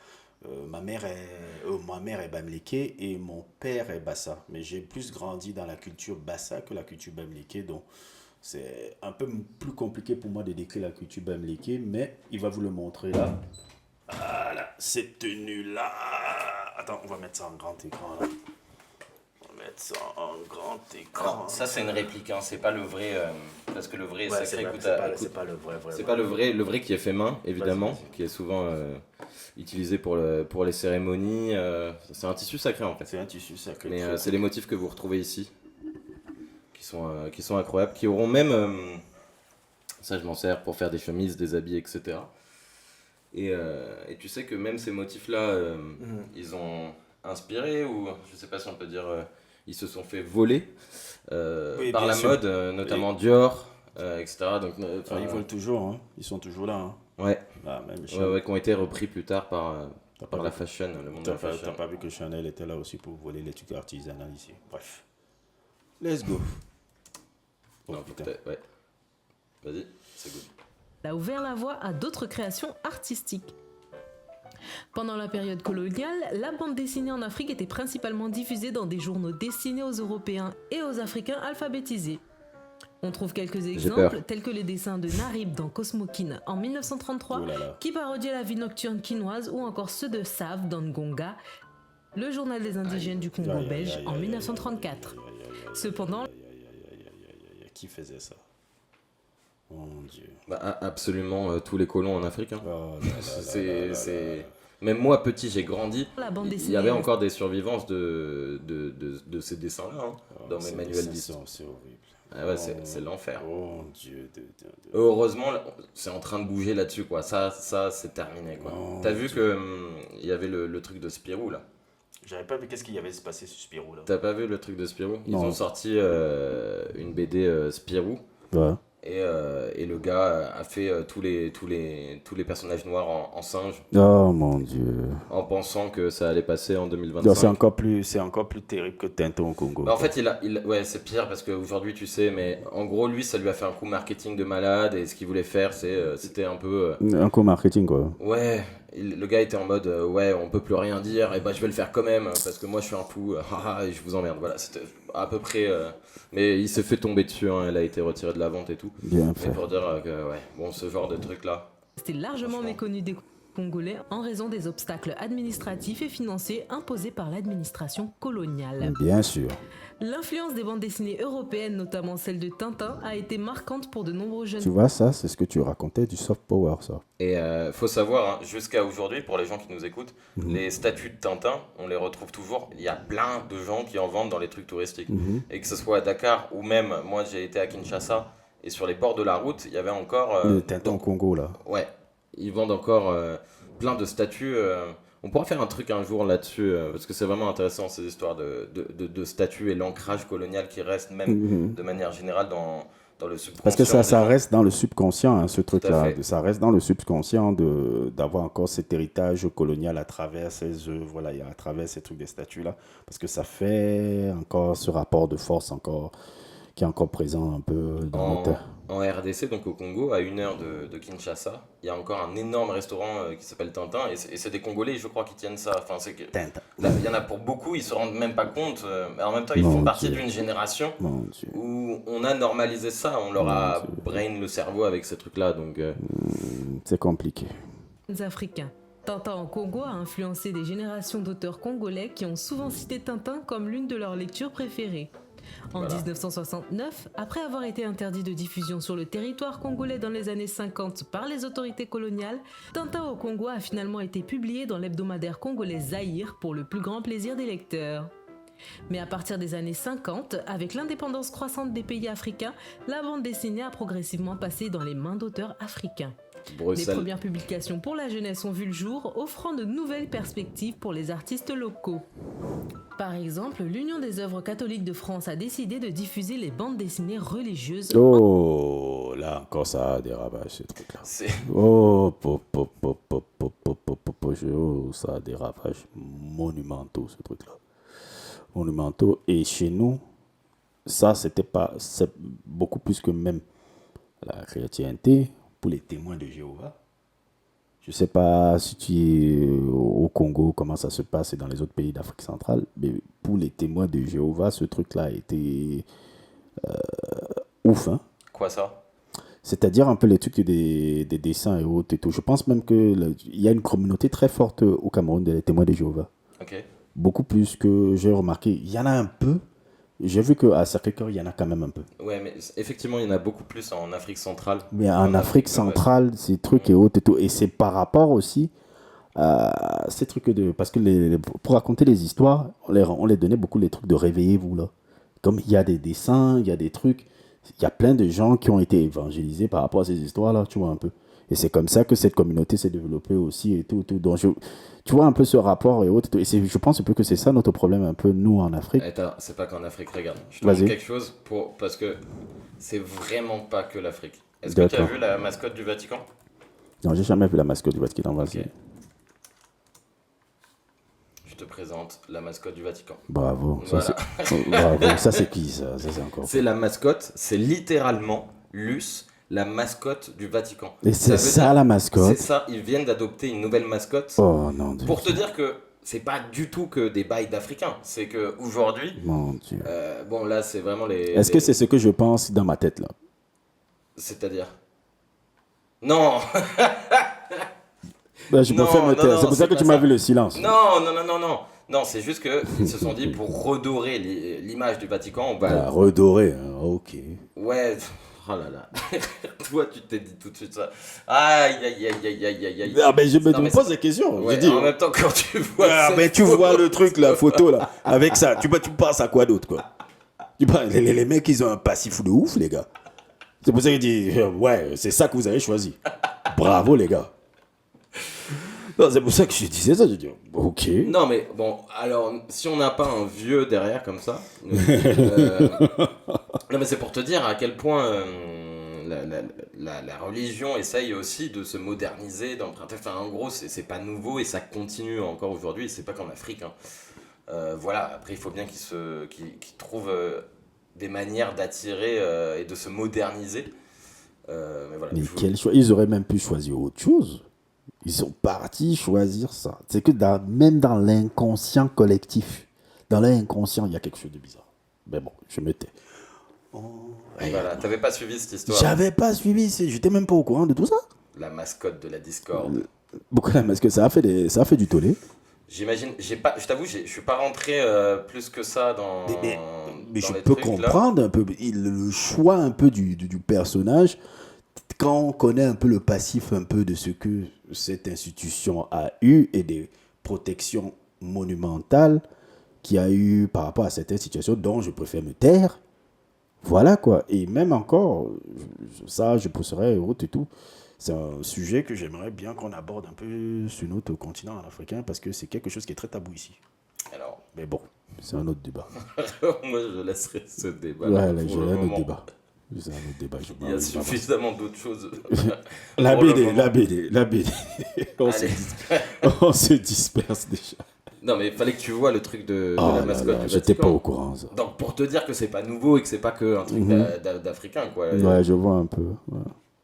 Ma mère est Bamileke et mon père est Bassa. Mais j'ai plus grandi dans la culture Bassa que la culture Bamileke. Donc, c'est un peu plus compliqué pour moi de décrire la culture Bamileke. Mais il va vous le montrer là. Voilà, cette tenue-là. Attends, on va mettre ça en grand écran là. On va mettre mettre ça en grand écran. Alors, ça c'est une réplique, hein, c'est pas le vrai, parce que le vrai Ouais, sacré coûte c'est pas le vrai. c'est pas le vrai qui est fait main, évidemment, qui est souvent utilisé pour les cérémonies. C'est un tissu sacré en fait. C'est un tissu sacré. Mais c'est les motifs que vous retrouvez ici, qui sont incroyables, qui auront même, ça je m'en sers pour faire des chemises, des habits, etc. Et tu sais que même ces motifs-là, ils ont inspiré, ou je sais pas si on peut dire, ils se sont fait voler par la mode, notamment Dior, etc. Donc, ils volent toujours, hein. Ils sont toujours là. Hein. Ouais. Ah, même Qui ont été repris plus tard par la fashion, le monde de la fashion. T'as pas vu que Chanel était là aussi pour voler les trucs artisanaux ici. Bref. Let's go. Non, peut-être, ouais. Vas-y, c'est good. A ouvert la voie à d'autres créations artistiques. Pendant la période coloniale, la bande dessinée en Afrique était principalement diffusée dans des journaux destinés aux Européens et aux Africains alphabétisés. On trouve quelques exemples, tels que les dessins de Narib dans Cosmokin en 1933, qui parodiait la vie nocturne quinoise, ou encore ceux de Sav dans Ngonga, le journal des indigènes du Congo belge en 1934. Cependant, qui faisait ça? Mon Dieu. Bah, absolument tous les colons en Afrique. Hein. C'est Même moi, petit, j'ai grandi. Il y avait dessinée, encore des survivances de ces dessins-là hein, dans mes manuels d'histoire. C'est horrible. Ah ouais, c'est l'enfer. Oh Dieu. Heureusement, c'est en train de bouger là-dessus, quoi. Ça c'est terminé, quoi. T'as vu que il y avait le truc de Spirou, là. J'avais pas vu qu'est-ce qu'il y avait se passer sur Spirou, là. T'as pas vu le truc de Spirou? Ils ont sorti une BD Spirou. Ouais. Et le gars a fait tous les personnages noirs en singe. Oh mon Dieu. En pensant que ça allait passer en 2025. C'est encore plus terrible que Tintin au Congo. Bah en fait, ouais, c'est pire parce qu'aujourd'hui, tu sais, mais en gros, lui, ça lui a fait un coup marketing de malade et ce qu'il voulait faire, c'était un peu. Un coup marketing, quoi. Ouais, le gars était en mode, ouais, on peut plus rien dire, et bah je vais le faire quand même parce que moi je suis un fou, et je vous emmerde. Voilà, c'était à peu près. Mais il s'est fait tomber dessus, hein, elle a été retirée de la vente et tout. Bien fait. Mais pour dire que, ouais, bon, ce genre de truc-là. c'était largement méconnu des Congolais en raison des obstacles administratifs et financiers imposés par l'administration coloniale. Bien sûr. L'influence des bandes dessinées européennes, notamment celle de Tintin, a été marquante pour de nombreux jeunes. Tu vois, ça, c'est ce que tu racontais du soft power, ça. Et faut savoir, hein, jusqu'à aujourd'hui, pour les gens qui nous écoutent, les statues de Tintin, on les retrouve toujours. Il y a plein de gens qui en vendent dans les trucs touristiques. Et que ce soit à Dakar ou même, moi j'ai été à Kinshasa, et sur les bords de la route, il y avait encore... le Tintin au Congo, là. Ouais, ils vendent encore plein de statues. On pourra faire un truc un jour là-dessus, parce que c'est vraiment intéressant ces histoires de statues et l'ancrage colonial qui reste même de manière générale dans le subconscient. Parce que ça reste dans le subconscient, hein, ce truc-là. fait. Ça reste dans le subconscient d'avoir encore cet héritage colonial à travers ces œuvres, voilà, et à travers ces trucs des statues-là. Parce que ça fait encore ce rapport de force encore, qui est encore présent un peu dans notre terre. En RDC, donc au Congo, à 1 heure de Kinshasa, il y a encore un énorme restaurant qui s'appelle Tintin, et c'est des Congolais, je crois, qui tiennent ça. Enfin, c'est que Tintin. là, il y en a pour beaucoup, ils se rendent même pas compte, mais en même temps, ils font partie d'une génération où on a normalisé ça, on leur a brain le cerveau avec ces trucs-là, donc... C'est compliqué. Africains. Tintin au Congo a influencé des générations d'auteurs congolais qui ont souvent cité Tintin comme l'une de leurs lectures préférées. En 1969, après avoir été interdit de diffusion sur le territoire congolais dans les années 50 par les autorités coloniales, Tintin au Congo a finalement été publié dans l'hebdomadaire congolais Zaïre pour le plus grand plaisir des lecteurs. Mais à partir des années 50, avec l'indépendance croissante des pays africains, la bande dessinée a progressivement passé dans les mains d'auteurs africains. Les premières publications pour la jeunesse ont vu le jour, offrant de nouvelles perspectives pour les artistes locaux. Par exemple, l'Union des œuvres catholiques de France a décidé de diffuser les bandes dessinées religieuses. Oh, là encore ça a des ravages, ce truc-là. Ça a des ravages monumentaux, ce truc-là. Monumentaux. Et chez nous, ça, c'est beaucoup plus que même la chrétienté. Pour les témoins de Jéhovah. Je ne sais pas si tu es au Congo, comment ça se passe et dans les autres pays d'Afrique centrale, mais pour les témoins de Jéhovah, ce truc-là a été ouf. Hein? Quoi ça? C'est-à-dire un peu les trucs des dessins et autres et tout. Je pense même qu'il y a une communauté très forte au Cameroun des témoins de Jéhovah. Ok. Beaucoup plus que j'ai remarqué. Il y en a un peu, J'ai vu qu'à Sacré-Cœur, il y en a quand même un peu. Ouais, mais effectivement, il y en a beaucoup plus en Afrique centrale. Mais en Afrique centrale, ces trucs et autres et tout. Et c'est par rapport aussi à ces trucs de... Parce que pour raconter les histoires, on les donnait beaucoup les trucs de réveillez-vous, là. Comme il y a des dessins, il y a des trucs... Il y a plein de gens qui ont été évangélisés par rapport à ces histoires-là, tu vois un peu. Et c'est comme ça que cette communauté s'est développée aussi et tout. Donc, tu vois un peu ce rapport et autres. Et je pense un peu que c'est ça notre problème un peu, nous, en Afrique. Attends, c'est pas qu'en Afrique, regarde. Je te montre Vas-y. quelque chose parce que c'est vraiment pas que l'Afrique. Est-ce que tu as vu la mascotte du Vatican? Non, j'ai jamais vu la mascotte du Vatican. Vas-y. Ok. Je te présente la mascotte du Vatican. Bravo. Voilà. Bravo. Ça, c'est qui, ça c'est encore... C'est la mascotte, c'est littéralement Luce, la mascotte du Vatican. Et c'est ça, dire- la mascotte? C'est ça, ils viennent d'adopter une nouvelle mascotte. Oh, non, Dieu. Pour te dire que c'est pas du tout que des bails d'Africains. C'est que aujourd'hui, Mon Dieu. bon là c'est vraiment les... Est-ce que c'est ce que je pense dans ma tête, là? C'est-à-dire... Non. Je Non, préfère me non, taire. non, C'est pour ça c'est que pas tu m'as ça. vu le silence. Non, c'est juste qu'ils se sont dit pour redorer l'image du Vatican, on va... Ah, redoré, hein. Ok. Ouais, oh là là. Toi, tu t'es dit tout de suite ça. Aïe, aïe, aïe, aïe, aïe, aïe, aïe. Ah, ben je Non, me mais pose des questions. Ouais, je dis. en même temps, quand tu vois Ah, cette ben tu photo- vois le truc, la photo, là. Avec ça, tu penses à quoi d'autre, quoi? Les mecs, ils ont un passif de ouf, les gars. C'est pour ça que je dis, ouais, c'est ça que vous avez choisi. Bravo, les gars. Non, c'est pour ça que je disais ça. Je dis, ok. Non, mais bon, alors, si on n'a pas un vieux derrière comme ça... Non, mais c'est pour te dire à quel point la religion essaye aussi de se moderniser, d'emprunter... Enfin, en gros, c'est pas nouveau et ça continue encore aujourd'hui. C'est pas qu'en Afrique, hein. Voilà, après, il faut bien qu'ils trouvent des manières d'attirer et de se moderniser. Mais voilà, Mais je vous- quel choix. Ils auraient même pu choisir autre chose. Ils sont partis choisir ça. C'est que même dans l'inconscient collectif, dans l'inconscient, il y a quelque chose de bizarre. Mais bon, je me tais. Voilà, t'avais pas suivi cette histoire. J'avais pas suivi, j'étais même pas au courant de tout ça. La mascotte de la Discord. Pourquoi parce que ça a fait du tollé. J'imagine, je t'avoue, je suis pas rentré plus que ça dans Mais dans je les peux trucs, là. comprendre un peu le choix un peu du personnage quand on connaît un peu le passif un peu de ce que cette institution a eu et des protections monumentales qu'il y a eu par rapport à certaines situations dont je préfère me taire. Voilà quoi. Et même encore, ça je pousserais autre et tout. C'est un sujet que j'aimerais bien qu'on aborde un peu sur notre continent africain parce que c'est quelque chose qui est très tabou ici. Alors, Mais bon, c'est un autre débat. moi je laisserai ce débat. Ouais, là, pour j'ai le un autre moment. débat. C'est un autre débat. Il y a suffisamment d'autres choses. La pour le BD, moment. la BD, la BD. Allez. On se disperse déjà. Non, mais il fallait que tu vois le truc de Oh la là mascotte là, du j'étais pas Vatican. au courant ça. Donc pour te dire que c'est pas nouveau et que c'est pas que un truc d'Africain, quoi. Ouais, je vois un peu. Ouais.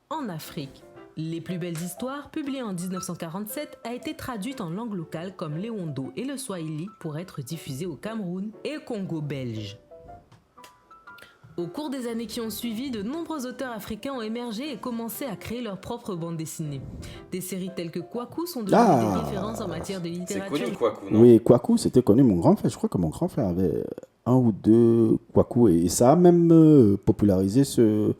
En Afrique, Les plus belles histoires, publiées en 1947, a été traduite en langue locale comme l'Ewondo et le Swahili pour être diffusée au Cameroun et Congo belge. Au cours des années qui ont suivi, de nombreux auteurs africains ont émergé et commencé à créer leur propre bande dessinée. Des séries telles que Kwaku sont devenues des références en matière de C'est littérature. connu, Kwaku, non? Oui, Kwaku, c'était connu. Mon grand frère, je crois que mon grand frère avait un ou deux Kwaku et ça a même popularisé ce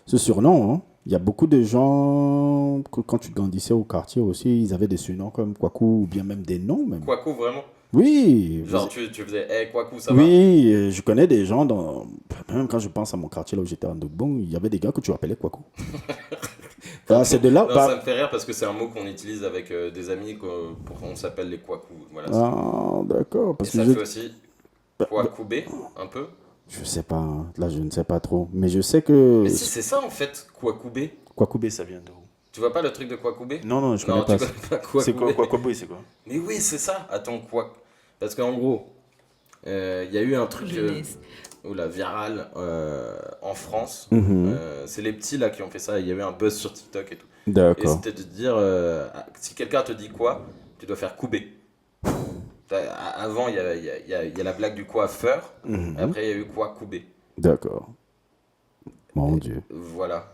surnom. Hein. Il y a beaucoup de gens, que quand tu grandissais au quartier aussi, ils avaient des surnoms comme Kwaku ou bien même des noms même. Kwaku, vraiment? Oui. Genre, tu faisais, hey, Kwaku, ça va? Oui, je connais des gens, même quand je pense à mon quartier là où j'étais en Dogbon, il y avait des gars que tu appelais Kwaku. Enfin, c'est de là. Non, ça me fait rire parce que c'est un mot qu'on utilise avec des amis, on s'appelle les Kwaku. Voilà, Ah, d'accord. et Parce ça que fait aussi Kwakubé, un peu. je sais pas, hein. Là je ne sais pas trop. Mais je sais que. Mais si, c'est ça en fait, Kwakubé. Kwakubé, ça vient d'où? Tu vois pas le truc de Kwakubé? Non, je Non, connais tu pas. connais pas Kwakubé. C'est quoi Kwakubé, c'est quoi? Mais oui, c'est ça. Attends, quoi? Parce qu'en gros, il y a eu un truc Jeunesse. viral en France. Mhm. C'est les petits là qui ont fait ça. Il y avait un buzz sur TikTok et tout. Et D'accord. c'était de dire, si quelqu'un te dit quoi, tu dois faire Koubé. Avant, il y a la blague du coiffeur. Mhm. Après, il y a eu quoi Koubé. D'accord. Mon Dieu. Voilà.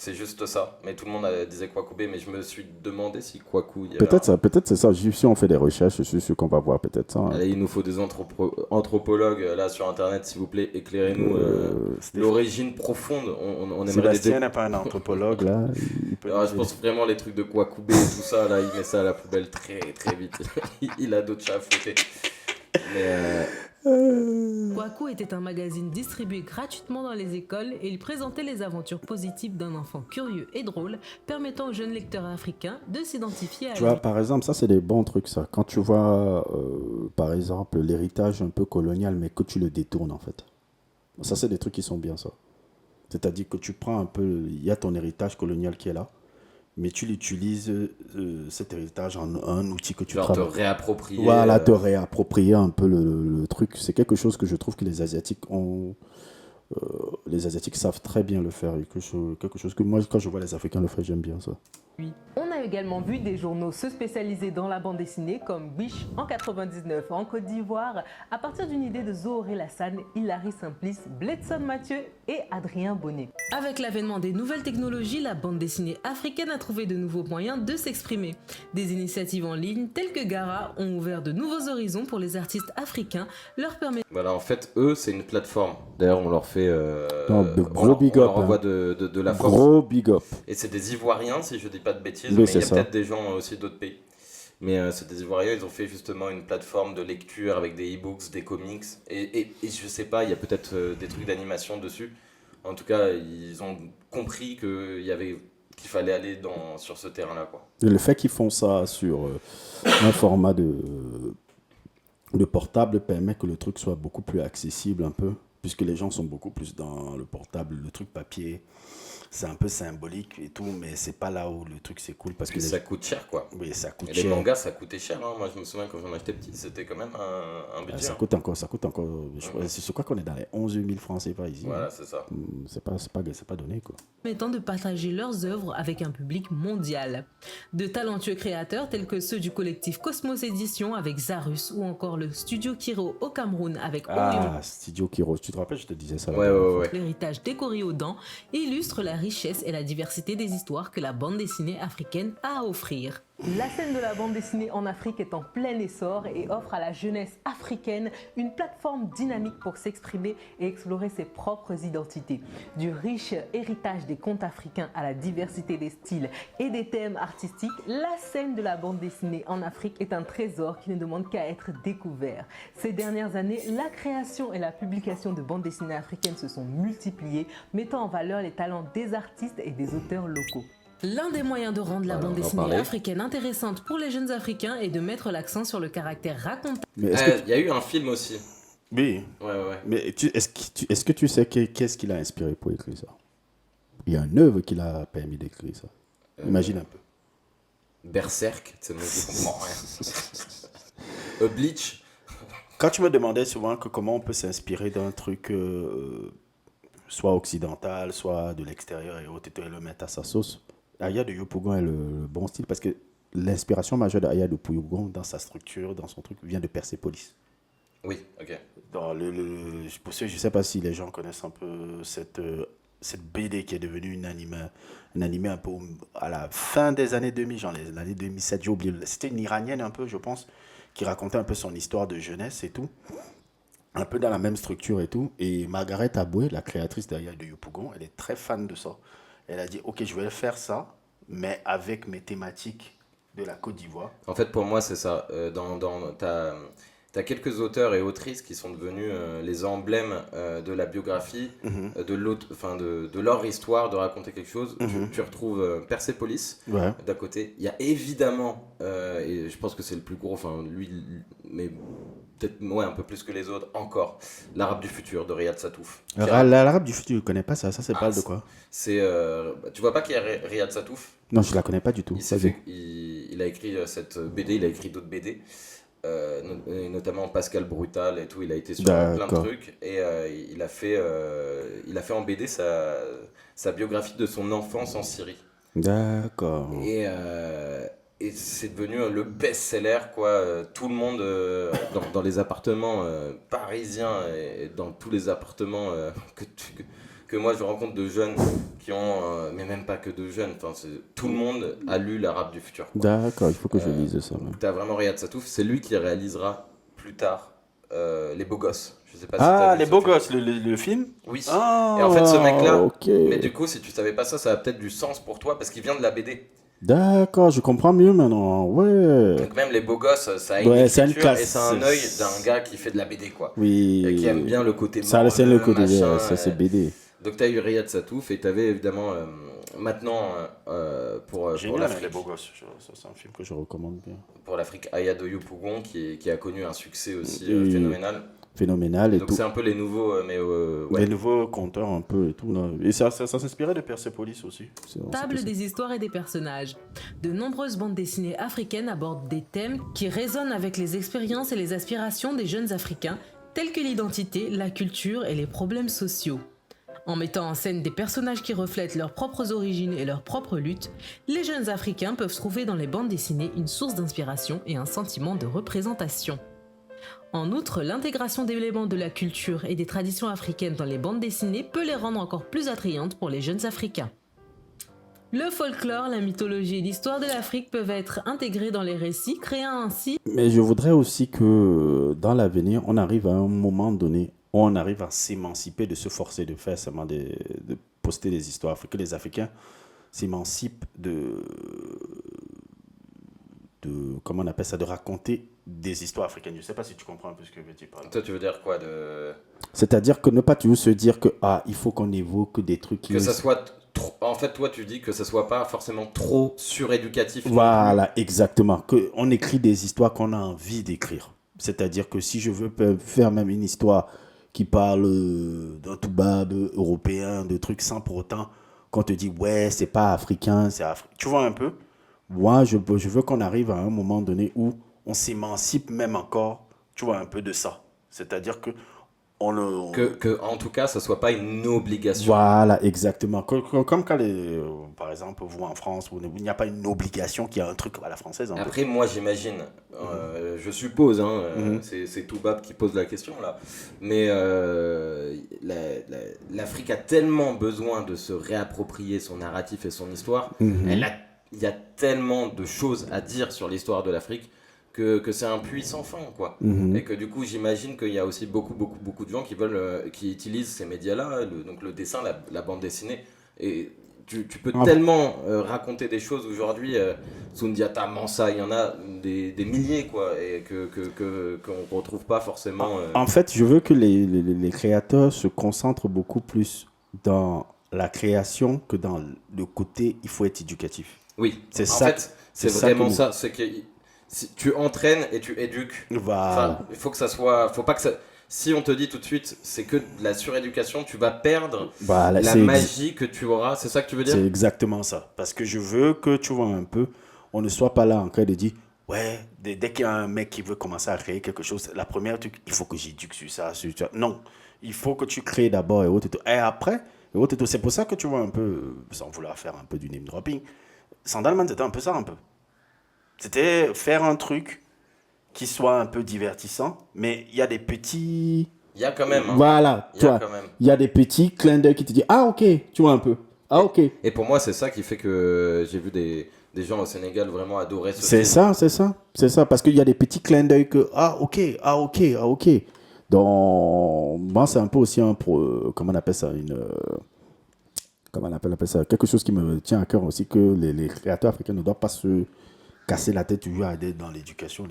C'est juste ça. Mais tout le monde disait Kwaku B, mais je me suis demandé si Kwaku... Peut-être c'est ça. Si on fait des recherches, je suis sûr qu'on va voir peut-être ça. Hein. Allez, il nous faut des anthropologues là sur Internet, s'il vous plaît. Éclairez-nous l'origine profonde. On aimerait Sébastien n'est pas un anthropologue, là. Je pense vraiment les trucs de Kwaku B et tout ça, là, il met ça à la poubelle très très vite. Il a d'autres chats à fouetter. Mais... Kwaku était un magazine distribué gratuitement dans les écoles et il présentait les aventures positives d'un enfant curieux et drôle, permettant aux jeunes lecteurs africains de s'identifier à lui. Tu vois, par exemple, ça c'est des bons trucs, ça. Quand tu vois, par exemple, l'héritage un peu colonial, mais que tu le détournes, en fait. Ça, c'est des trucs qui sont bien, ça. C'est-à-dire que tu prends un peu, il y a ton héritage colonial qui est là, mais tu l'utilises, cet héritage, en un outil que tu travailles. Te réapproprier. Voilà, te réapproprier un peu le truc. C'est quelque chose que je trouve que les Asiatiques ont... les Asiatiques savent très bien le faire. Et quelque chose que moi, quand je vois les Africains le faire, j'aime bien ça. On a également vu des journaux se spécialiser dans la bande dessinée comme Wish en 99 en Côte d'Ivoire à partir d'une idée de Zohoré Lassane, Hilary Simplice, Bledson Mathieu et Adrien Bonnet. Avec l'avènement des nouvelles technologies, la bande dessinée africaine a trouvé de nouveaux moyens de s'exprimer. Des initiatives en ligne telles que Gara ont ouvert de nouveaux horizons pour les artistes africains, leur permettant... Voilà, en fait, eux, c'est une plateforme. D'ailleurs, on leur fait... gros big up. On leur envoie de la force. Gros big up. Et c'est des Ivoiriens, si je dis pas de bêtises, mais il y a peut-être des gens aussi d'autres pays. Mais c'est des Ivoiriens, ils ont fait justement une plateforme de lecture avec des e-books, des comics. Et je sais pas, il y a peut-être des trucs d'animation dessus. En tout cas, ils ont compris qu'il fallait aller sur ce terrain-là, quoi. Et le fait qu'ils font ça sur un format de portable permet que le truc soit beaucoup plus accessible un peu, puisque les gens sont beaucoup plus dans le portable, le truc papier. C'est un peu symbolique et tout, mais c'est pas là où le truc c'est cool parce que ça coûte cher, quoi. Oui, ça coûte cher. Les mangas, ça coûtait cher. Hein. Moi, je me souviens quand j'en achetais petit, c'était quand même un budget. Ça coûte encore. Je crois qu'on est dans les 11 000 francs CFA ici. Voilà, c'est ça. C'est pas donné, quoi. Permettant de partager leurs œuvres avec un public mondial. De talentueux créateurs tels que ceux du collectif Cosmos Édition avec Zarus ou encore le Studio Kiro au Cameroun avec Orion. Studio Kiro, tu te rappelles, je te disais ça. Ouais. L'héritage décoré aux dents illustre la richesse et la diversité des histoires que la bande dessinée africaine a à offrir. La scène de la bande dessinée en Afrique est en plein essor et offre à la jeunesse africaine une plateforme dynamique pour s'exprimer et explorer ses propres identités. Du riche héritage des contes africains à la diversité des styles et des thèmes artistiques, la scène de la bande dessinée en Afrique est un trésor qui ne demande qu'à être découvert. Ces dernières années, la création et la publication de bandes dessinées africaines se sont multipliées, mettant en valeur les talents des artistes et des auteurs locaux. L'un des moyens de rendre la bande dessinée africaine intéressante pour les jeunes Africains est de mettre l'accent sur le caractère racontable. Il y a eu un film aussi. Oui. Ouais. Mais est-ce que tu sais qu'est-ce qui l'a inspiré pour écrire ça? Il y a une œuvre qui l'a permis d'écrire ça. Imagine un peu. Berserk, je comprends rien. Bleach. Quand tu me demandais souvent comment on peut s'inspirer d'un truc soit occidental, soit de l'extérieur et autres, et le mettre à sa sauce, Aya de Yopougon est le bon style parce que l'inspiration majeure d'Aya de Yopougon dans sa structure, dans son truc, vient de Persepolis. Oui, ok. Dans pour ceux, je ne sais pas si les gens connaissent un peu cette BD qui est devenue un animé un peu à la fin des années 2000, genre l'année 2007, j'ai oublié. C'était une Iranienne un peu, je pense, qui racontait un peu son histoire de jeunesse et tout. Un peu dans la même structure et tout. Et Margaret Aboué, la créatrice d'Aya de Yopougon, elle est très fan de ça. Elle a dit, ok, je vais faire ça, mais avec mes thématiques de la Côte d'Ivoire. En fait, pour moi, c'est ça. T'as quelques auteurs et autrices qui sont devenus les emblèmes de la biographie, de leur histoire, de raconter quelque chose. Tu retrouves Persepolis, d'un côté. Il y a évidemment, et je pense que c'est le plus gros, enfin lui, mais peut-être un peu plus que les autres, encore, L'Arabe du futur de Riyad Satouf. L'Arabe du futur, je ne connais pas ça. Ça, c'est pas de quoi? Tu vois pas qui est Riyad Satouf? Non, je la connais pas du tout. Il a écrit cette BD, il a écrit d'autres BD. Notamment Pascal Brutal et tout, il a été sur plein de trucs et il a fait en BD sa biographie de son enfance en Syrie. D'accord. Et Et c'est devenu le best-seller, quoi. Tout le monde, dans les appartements parisiens et dans tous les appartements que moi je rencontre de jeunes qui ont, mais même pas que de jeunes, tout le monde a lu l'Arabe du futur, quoi. D'accord, il faut que je lise ça. Donc t'as vraiment Riyad Satouf, c'est lui qui réalisera plus tard Les Beaux Gosses. Je sais pas si t'as vu Les ce Beaux film. Gosses, le film. Oui. Ah, Et en fait, ce mec-là, ok. mais du coup, si tu savais pas ça, ça a peut-être du sens pour toi parce qu'il vient de la BD. D'accord, je comprends mieux maintenant. Ouais. Donc même Les Beaux Gosses, ça a Ouais, une c'est une écriture classe. et c'est un œil d'un gars qui fait de la BD, quoi. Oui. Et qui aime bien le côté Ça, c'est le morneux, côté, machin, ça c'est BD. Donc t'as eu Riyad Satouf et t'avais évidemment maintenant pour Génial, l'Afrique. Les Beaux Gosses. Ça, c'est un film que je recommande bien. Pour l'Afrique, Ayadoyo Pougon qui a connu un succès aussi Oui. phénoménal. Phénoménal et Donc tout. c'est un peu les nouveaux, ouais. Les nouveaux conteurs un peu et tout. Là. Et ça s'inspirait de Persepolis aussi. Table des histoires et des personnages. De nombreuses bandes dessinées africaines abordent des thèmes qui résonnent avec les expériences et les aspirations des jeunes Africains, tels que l'identité, la culture et les problèmes sociaux. En mettant en scène des personnages qui reflètent leurs propres origines et leurs propres luttes, les jeunes Africains peuvent trouver dans les bandes dessinées une source d'inspiration et un sentiment de représentation. En outre, l'intégration d'éléments de la culture et des traditions africaines dans les bandes dessinées peut les rendre encore plus attrayantes pour les jeunes Africains. Le folklore, la mythologie et l'histoire de l'Afrique peuvent être intégrés dans les récits, créant ainsi... Mais je voudrais aussi que dans l'avenir, on arrive à un moment donné, on arrive à s'émanciper de se forcer de faire seulement de poster des histoires, que les Africains s'émancipent comment on appelle ça, de raconter des histoires africaines. Je ne sais pas si tu comprends un peu ce que je veux dire par là. Toi, tu veux dire quoi C'est-à-dire que ne pas toujours se dire que il faut qu'on évoque des trucs qui... Que ça soit trop... En fait, toi, tu dis que ça soit pas forcément trop suréducatif. Voilà, exactement. Qu'on écrit des histoires qu'on a envie d'écrire. C'est-à-dire que si je veux faire même une histoire qui parle d'un toubab européen, de trucs sans pour autant qu'on te dit, ouais, c'est pas africain, c'est africain. Tu vois un peu? Moi, je veux qu'on arrive à un moment donné où on s'émancipe même encore, tu vois, un peu de ça. C'est-à-dire que que en tout cas, ça soit pas une obligation. Voilà, exactement. Comme quand, par exemple, vous en France, il n'y a pas une obligation qu'il y a un truc à la française. Après, moi, j'imagine, je suppose, c'est Toubab qui pose la question là, mais l'Afrique a tellement besoin de se réapproprier son narratif et son histoire. Il y a tellement de choses à dire sur l'histoire de l'Afrique que c'est un puits sans fin, quoi. Et que du coup, j'imagine qu'il y a aussi beaucoup de gens qui utilisent ces médias-là, donc le dessin, la bande dessinée. Et tu peux tellement raconter des choses aujourd'hui. Sundiata, Mansa, il y en a des milliers, quoi, et qu'on retrouve pas forcément. En fait, je veux que les créateurs se concentrent beaucoup plus dans la création que dans le côté il faut être éducatif. Oui, c'est en ça. fait, c'est vraiment ça. C'est que si tu entraînes et tu éduques. Voilà. Il faut que ça soit. Faut pas que ça. Si on te dit tout de suite, c'est que de la suréducation, tu vas perdre la magie que tu auras. C'est ça que tu veux dire? C'est exactement ça. Parce que je veux que, tu vois un peu, on ne soit pas là en train de dire, ouais, dès qu'il y a un mec qui veut commencer à créer quelque chose, la première truc, il faut que j'éduque sur ça, sur ça. Non, il faut que tu crées d'abord et autres. Et après, et autres. C'est pour ça que tu vois un peu, sans vouloir faire un peu du name dropping, Sandalman, c'était un peu ça, un peu. C'était faire un truc qui soit un peu divertissant, mais il y a des petits... Il y a quand même. Voilà, toi, il y a des petits clins d'œil qui te disent « Ah, ok », tu vois un peu. « Ah, ok ». Et pour moi, c'est ça qui fait que j'ai vu des gens au Sénégal vraiment adorer ce film. C'est ça, parce qu'il y a des petits clins d'œil que « Ah, ok ». Donc, moi, c'est un peu aussi comment on appelle ça, comment on appelle ça, quelque chose qui me tient à cœur aussi, que les créateurs africains ne doivent pas se casser la tête toujours à aller dans l'éducation.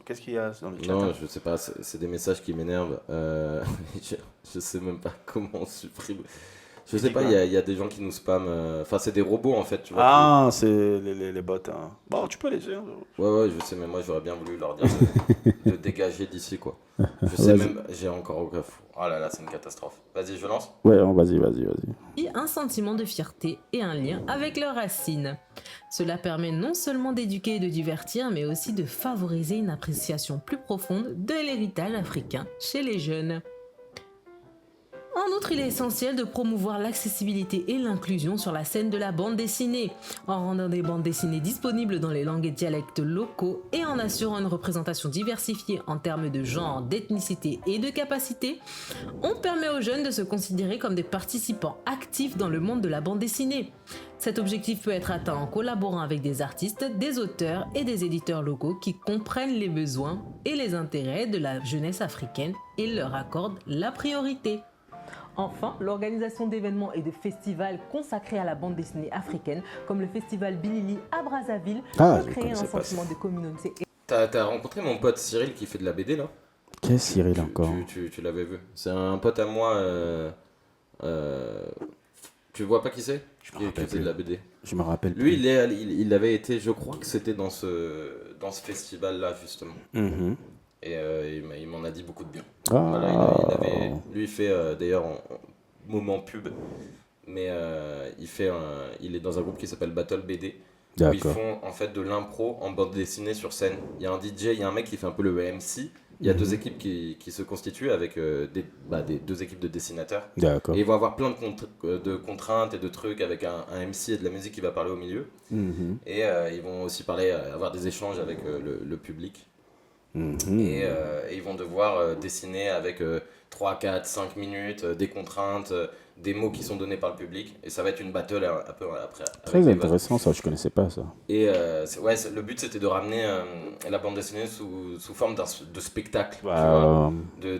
Qu'est-ce qu'il y a dans le chat? Non, je sais pas, c'est des messages qui m'énervent. Je sais même pas comment on supprime. Je sais pas, il y a des gens qui nous spamment. Enfin, c'est des robots en fait, tu vois. Ah, c'est les bots. Hein. Bon, tu peux les dire. Ouais, je sais, mais moi j'aurais bien voulu leur dire de dégager d'ici, quoi. Je sais même, j'ai encore. Oh là là, c'est une catastrophe. Vas-y, je lance. Ouais, vas-y. Un sentiment de fierté et un lien avec leurs racines. Cela permet non seulement d'éduquer et de divertir, mais aussi de favoriser une appréciation plus profonde de l'héritage africain chez les jeunes. En outre, il est essentiel de promouvoir l'accessibilité et l'inclusion sur la scène de la bande dessinée, en rendant des bandes dessinées disponibles dans les langues et dialectes locaux et en assurant une représentation diversifiée en termes de genre, d'ethnicité et de capacité. On permet aux jeunes de se considérer comme des participants actifs dans le monde de la bande dessinée. Cet objectif peut être atteint en collaborant avec des artistes, des auteurs et des éditeurs locaux qui comprennent les besoins et les intérêts de la jeunesse africaine et leur accordent la priorité. Enfin, l'organisation d'événements et de festivals consacrés à la bande dessinée africaine, comme le festival Bilili à Brazzaville, peut créer un sentiment de communauté. T'as rencontré mon pote Cyril qui fait de la BD là ? Quel Cyril encore ? Tu l'avais vu. C'est un pote à moi. Tu vois pas qui c'est ? Qui fait de la BD. Je me rappelle. Lui, il avait été, je crois que c'était dans ce festival là justement. Mm-hmm. Et il m'en a dit beaucoup de bien. Ah. Voilà, lui, il fait d'ailleurs moment pub, mais il est dans un groupe qui s'appelle Battle BD. Où ils font en fait de l'impro en bande dessinée sur scène. Il y a un DJ, il y a un mec qui fait un peu le MC. Il y a deux équipes qui se constituent avec deux équipes de dessinateurs. D'accord. Et ils vont avoir plein de contraintes et de trucs avec un MC et de la musique qui va parler au milieu. Mm-hmm. Et ils vont aussi avoir des échanges avec le public. Mm-hmm. Et ils vont devoir dessiner avec 3, 4, 5 minutes, des contraintes, des mots qui sont donnés par le public. Et ça va être une battle un peu après. Très intéressant, ça, je connaissais pas ça. Et le but c'était de ramener la bande dessinée sous forme de spectacle. Tu vois,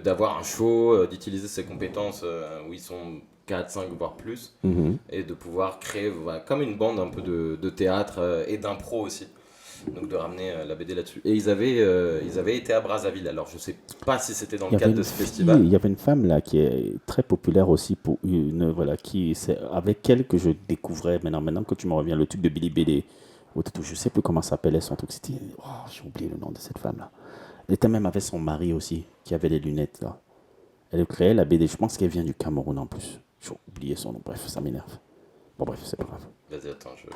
d'avoir un show, d'utiliser ses compétences où ils sont 4, 5 voire plus. Mm-hmm. Et de pouvoir créer comme une bande un peu de théâtre et d'impro aussi. Donc de ramener la BD là-dessus. Et ils avaient été à Brazzaville. Alors je sais pas si c'était dans le cadre de ce festival. Il y avait une femme là qui est très populaire aussi pour c'est avec elle que je découvrais maintenant que tu me reviens le truc de Billy BD. Je sais plus comment s'appelait son truc. J'ai oublié le nom de cette femme là. Elle était même avec son mari aussi qui avait les lunettes là. Elle créait la BD. Je pense qu'elle vient du Cameroun en plus. J'ai oublié son nom. Bref, ça m'énerve. Bon bref, c'est pas grave. Vas-y, attends, je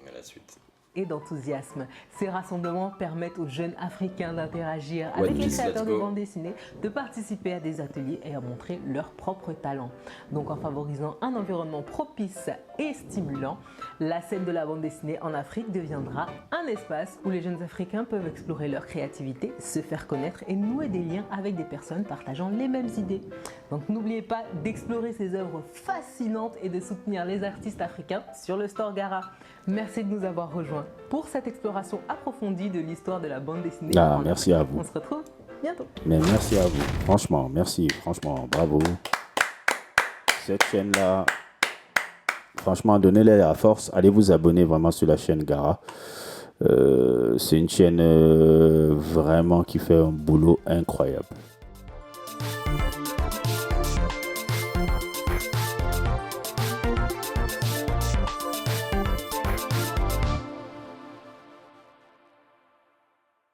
mets la suite. Et d'enthousiasme. Ces rassemblements permettent aux jeunes Africains d'interagir avec les créateurs de bande dessinée, de participer à des ateliers et à montrer leurs propres talents. Donc en favorisant un environnement propice et stimulant, la scène de la bande dessinée en Afrique deviendra un espace où les jeunes Africains peuvent explorer leur créativité, se faire connaître et nouer des liens avec des personnes partageant les mêmes idées. Donc n'oubliez pas d'explorer ces œuvres fascinantes et de soutenir les artistes africains sur le store Gara. Merci de nous avoir rejoints pour cette exploration approfondie de l'histoire de la bande dessinée. Merci à vous. On se retrouve bientôt. Mais merci à vous. Franchement, merci. Franchement, bravo. Cette chaîne-là, franchement, donnez-les la force. Allez vous abonner vraiment sur la chaîne Gara. C'est une chaîne vraiment qui fait un boulot incroyable.